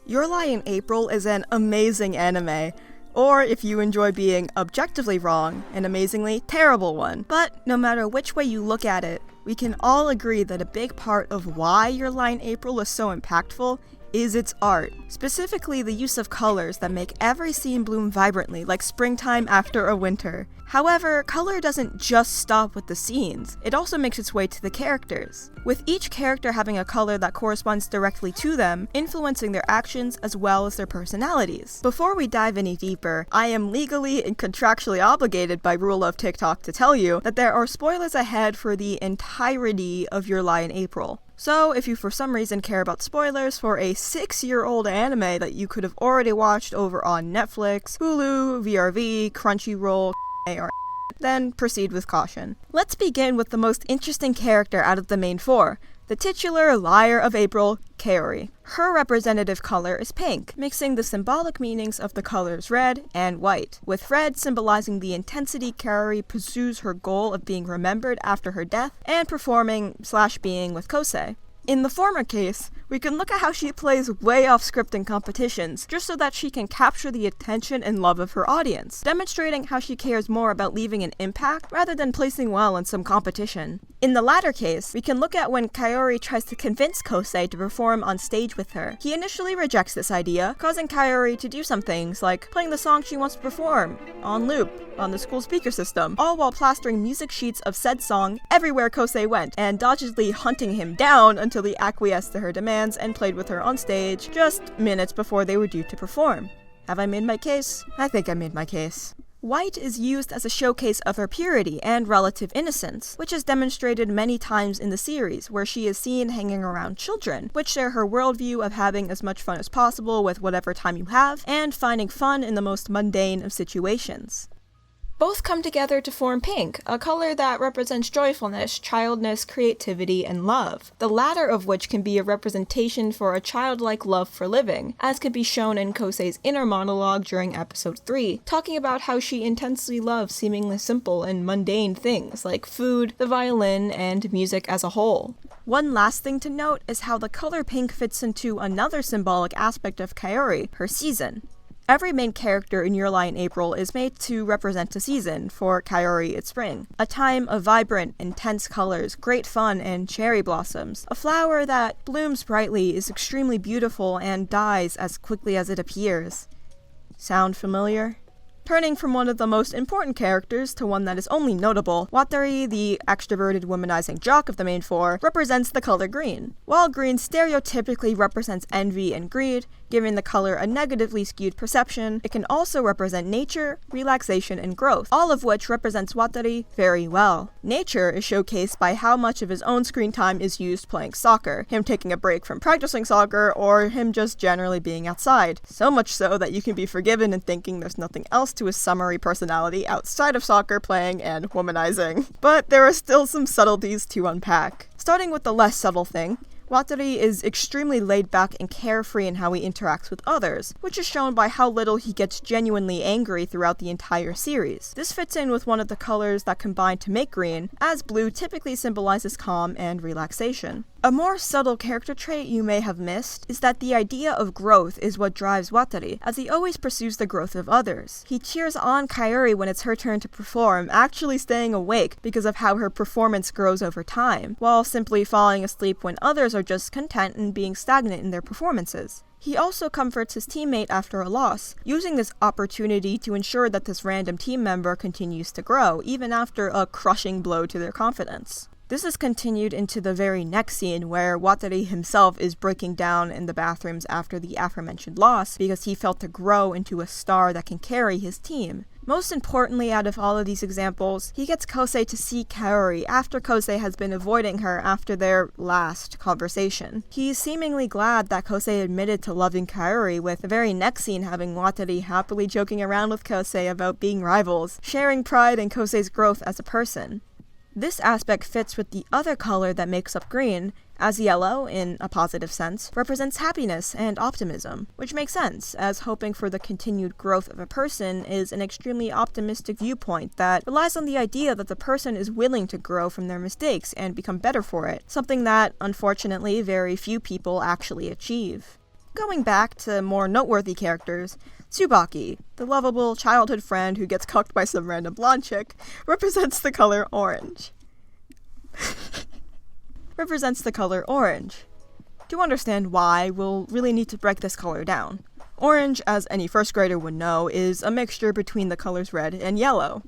Your Lie in April is an amazing anime, or if you enjoy being objectively wrong, an amazingly terrible one. But no matter which way you look at it, we can all agree that a big part of why Your Lie in April is so impactful is its art, specifically the use of colors that make every scene bloom vibrantly like springtime after a winter. However, color doesn't just stop with the scenes, it also makes its way to the characters, with each character having a color that corresponds directly to them, influencing their actions as well as their personalities. Before we dive any deeper, I am legally and contractually obligated by rule of TikTok to tell you that there are spoilers ahead for the entirety of Your Lie in April. So, if you for some reason care about spoilers for a 6-year-old anime that you could have already watched over on Netflix, Hulu, VRV, Crunchyroll, or then proceed with caution. Let's begin with the most interesting character out of the main four, the titular liar of April, Kaori. Her representative color is pink, mixing the symbolic meanings of the colors red and white, with red symbolizing the intensity Kaori pursues her goal of being remembered after her death and performing/being with Kosei. In the former case, we can look at how she plays way off script in competitions, just so that she can capture the attention and love of her audience, demonstrating how she cares more about leaving an impact rather than placing well in some competition. In the latter case, we can look at when Kaori tries to convince Kosei to perform on stage with her. He initially rejects this idea, causing Kaori to do some things like playing the song she wants to perform on loop on the school speaker system, all while plastering music sheets of said song everywhere Kosei went, and doggedly hunting him down until he acquiesced to her demands and played with her on stage just minutes before they were due to perform. Have I made my case? I think I made my case. White is used as a showcase of her purity and relative innocence, which is demonstrated many times in the series, where she is seen hanging around children, which share her worldview of having as much fun as possible with whatever time you have, and finding fun in the most mundane of situations. Both come together to form pink, a color that represents joyfulness, childness, creativity, and love, the latter of which can be a representation for a childlike love for living, as can be shown in Kosei's inner monologue during episode 3, talking about how she intensely loves seemingly simple and mundane things like food, the violin, and music as a whole. One last thing to note is how the color pink fits into another symbolic aspect of Kaori, her season. Every main character in Your Lie in April is made to represent a season. For Kaori, it's spring. A time of vibrant, intense colors, great fun, and cherry blossoms. A flower that blooms brightly, is extremely beautiful, and dies as quickly as it appears. Sound familiar? Turning from one of the most important characters to one that is only notable, Watari, the extroverted womanizing jock of the main four, represents the color green. While green stereotypically represents envy and greed, giving the color a negatively skewed perception, it can also represent nature, relaxation, and growth, all of which represents Watari very well. Nature is showcased by how much of his own screen time is used playing soccer, him taking a break from practicing soccer, or him just generally being outside. So much so that you can be forgiven in thinking there's nothing else to his summary personality outside of soccer playing and womanizing. But there are still some subtleties to unpack. Starting with the less subtle thing, Watari is extremely laid back and carefree in how he interacts with others, which is shown by how little he gets genuinely angry throughout the entire series. This fits in with one of the colors that combine to make green, as blue typically symbolizes calm and relaxation. A more subtle character trait you may have missed is that the idea of growth is what drives Watari, as he always pursues the growth of others. He cheers on Kaori when it's her turn to perform, actually staying awake because of how her performance grows over time, while simply falling asleep when others are just content and being stagnant in their performances. He also comforts his teammate after a loss, using this opportunity to ensure that this random team member continues to grow, even after a crushing blow to their confidence. This is continued into the very next scene where Watari himself is breaking down in the bathrooms after the aforementioned loss because he felt to grow into a star that can carry his team. Most importantly out of all of these examples, he gets Kosei to see Kaori after Kosei has been avoiding her after their last conversation. He's seemingly glad that Kosei admitted to loving Kaori, with the very next scene having Watari happily joking around with Kosei about being rivals, sharing pride in Kosei's growth as a person. This aspect fits with the other color that makes up green, as yellow, in a positive sense, represents happiness and optimism, which makes sense, as hoping for the continued growth of a person is an extremely optimistic viewpoint that relies on the idea that the person is willing to grow from their mistakes and become better for it, something that, unfortunately, very few people actually achieve. Going back to more noteworthy characters, Tsubaki, the lovable childhood friend who gets cucked by some random blonde chick, represents the color orange. To understand why, we'll really need to break this color down. Orange, as any first grader would know, is a mixture between the colors red and yellow.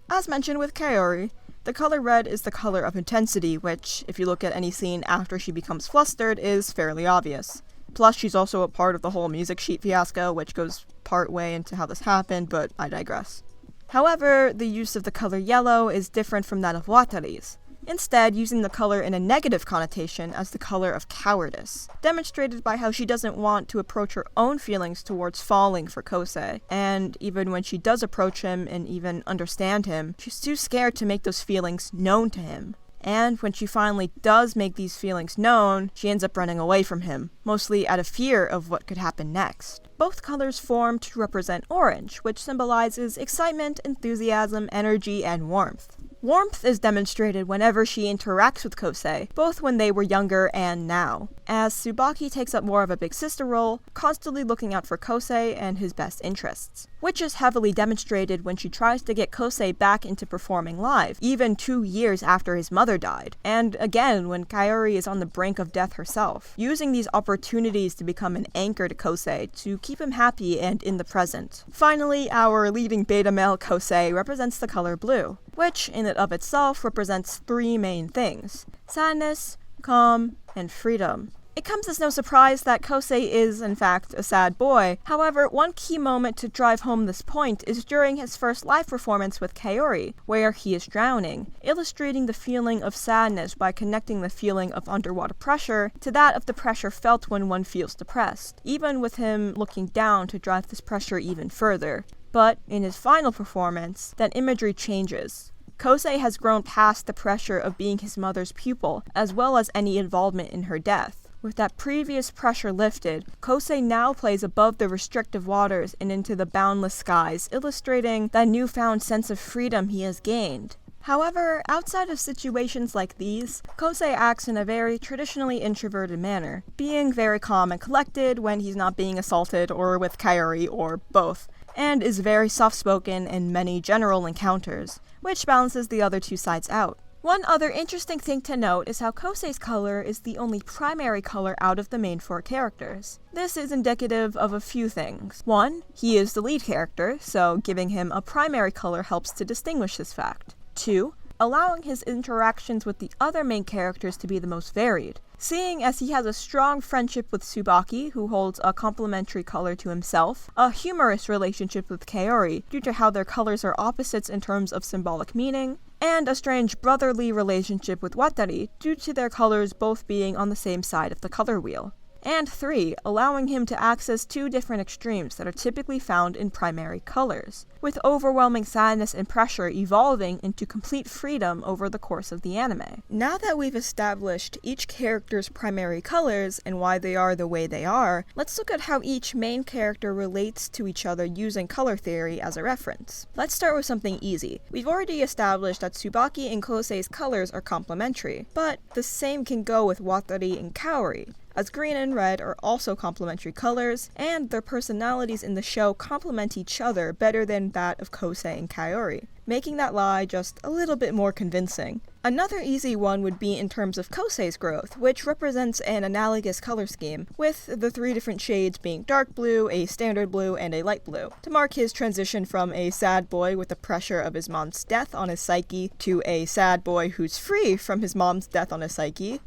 As mentioned with Kaori, the color red is the color of intensity, which, if you look at any scene after she becomes flustered, is fairly obvious. Plus, she's also a part of the whole music sheet fiasco, which goes part way into how this happened, but I digress. However, the use of the color yellow is different from that of Watari's, instead using the color in a negative connotation as the color of cowardice, demonstrated by how she doesn't want to approach her own feelings towards falling for Kosei, and even when she does approach him and even understand him, she's too scared to make those feelings known to him. And when she finally does make these feelings known, she ends up running away from him, mostly out of fear of what could happen next. Both colors form to represent orange, which symbolizes excitement, enthusiasm, energy, and warmth. Warmth is demonstrated whenever she interacts with Kosei, both when they were younger and now, as Tsubaki takes up more of a big sister role, constantly looking out for Kosei and his best interests, which is heavily demonstrated when she tries to get Kosei back into performing live, even 2 years after his mother died, and again when Kaori is on the brink of death herself, using these opportunities to become an anchor to Kosei to keep him happy and in the present. Finally, our leading beta male Kosei represents the color blue, which in and of itself represents 3 main things: sadness, calm, and freedom. It comes as no surprise that Kosei is, in fact, a sad boy. However, one key moment to drive home this point is during his first live performance with Kaori, where he is drowning, illustrating the feeling of sadness by connecting the feeling of underwater pressure to that of the pressure felt when one feels depressed, even with him looking down to drive this pressure even further. But in his final performance, that imagery changes. Kosei has grown past the pressure of being his mother's pupil, as well as any involvement in her death. With that previous pressure lifted, Kosei now plays above the restrictive waters and into the boundless skies, illustrating that newfound sense of freedom he has gained. However, outside of situations like these, Kosei acts in a very traditionally introverted manner, being very calm and collected when he's not being assaulted or with Kaori or both, and is very soft-spoken in many general encounters, which balances the other 2 sides out. One other interesting thing to note is how Kosei's color is the only primary color out of the main 4 characters. This is indicative of a few things. 1, he is the lead character, so giving him a primary color helps to distinguish this fact. 2, allowing his interactions with the other main characters to be the most varied, seeing as he has a strong friendship with Tsubaki, who holds a complementary color to himself, a humorous relationship with Kaori, due to how their colors are opposites in terms of symbolic meaning, and a strange brotherly relationship with Watari, due to their colors both being on the same side of the color wheel. And 3, allowing him to access 2 different extremes that are typically found in primary colors, with overwhelming sadness and pressure evolving into complete freedom over the course of the anime. Now that we've established each character's primary colors and why they are the way they are, let's look at how each main character relates to each other using color theory as a reference. Let's start with something easy. We've already established that Tsubaki and Kosei's colors are complementary, but the same can go with Watari and Kaori, as green and red are also complementary colors, and their personalities in the show complement each other better than that of Kosei and Kaori, making that lie just a little bit more convincing. Another easy one would be in terms of Kosei's growth, which represents an analogous color scheme, with the 3 different shades being dark blue, a standard blue, and a light blue, to mark his transition from a sad boy with the pressure of his mom's death on his psyche to a sad boy who's free from his mom's death on his psyche.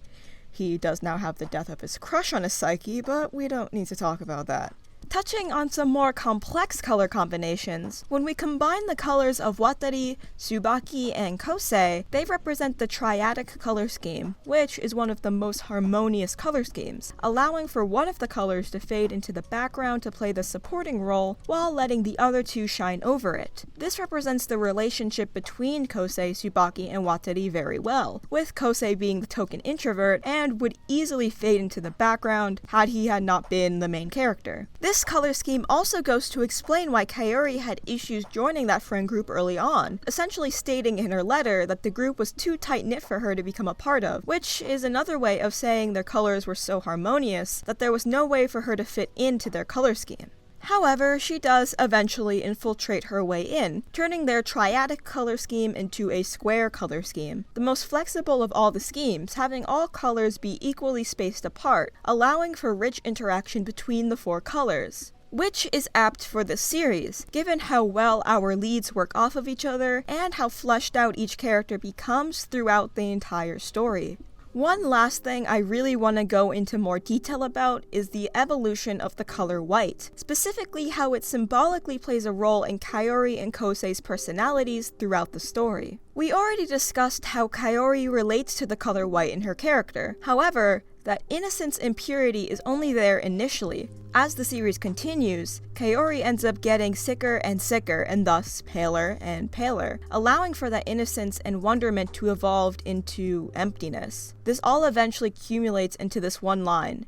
He does now have the death of his crush on his psyche, but we don't need to talk about that. Touching on some more complex color combinations, when we combine the colors of Watari, Tsubaki, and Kosei, they represent the triadic color scheme, which is one of the most harmonious color schemes, allowing for one of the colors to fade into the background to play the supporting role, while letting the other 2 shine over it. This represents the relationship between Kosei, Tsubaki, and Watari very well, with Kosei being the token introvert and would easily fade into the background had he not been the main character. This This color scheme also goes to explain why Kaori had issues joining that friend group early on, essentially stating in her letter that the group was too tight-knit for her to become a part of, which is another way of saying their colors were so harmonious that there was no way for her to fit into their color scheme. However, she does eventually infiltrate her way in, turning their triadic color scheme into a square color scheme, the most flexible of all the schemes, having all colors be equally spaced apart, allowing for rich interaction between the four colors. Which is apt for this series, given how well our leads work off of each other and how fleshed out each character becomes throughout the entire story. One last thing I really want to go into more detail about is the evolution of the color white, specifically how it symbolically plays a role in Kaori and Kosei's personalities throughout the story. We already discussed how Kaori relates to the color white in her character, however, that innocence and purity is only there initially. As the series continues, Kaori ends up getting sicker and sicker and thus paler and paler, allowing for that innocence and wonderment to evolve into emptiness. This all eventually accumulates into this one line.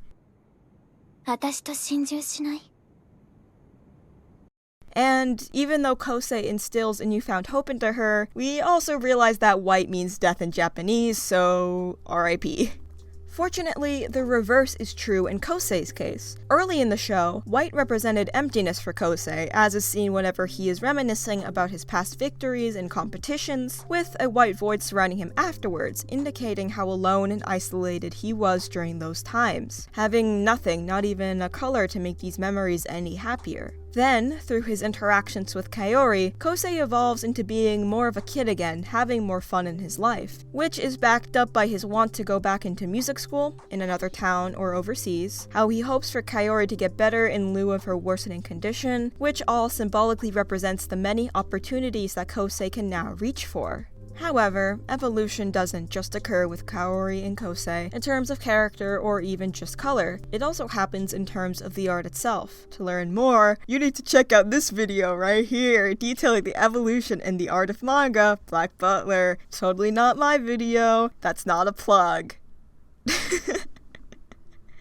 私と心中しない? And even though Kosei instills a newfound hope into her, we also realize that white means death in Japanese, so RIP. Fortunately, the reverse is true in Kosei's case. Early in the show, white represented emptiness for Kosei, as is seen whenever he is reminiscing about his past victories and competitions, with a white void surrounding him afterwards, indicating how alone and isolated he was during those times, having nothing, not even a color to make these memories any happier. Then, through his interactions with Kaori, Kosei evolves into being more of a kid again, having more fun in his life, which is backed up by his want to go back into music school, in another town or overseas, how he hopes for Kaori to get better in lieu of her worsening condition, which all symbolically represents the many opportunities that Kosei can now reach for. However, evolution doesn't just occur with Kaori and Kosei in terms of character or even just color, it also happens in terms of the art itself. To learn more, you need to check out this video right here, detailing the evolution and the art of manga, Black Butler. Totally not my video, that's not a plug.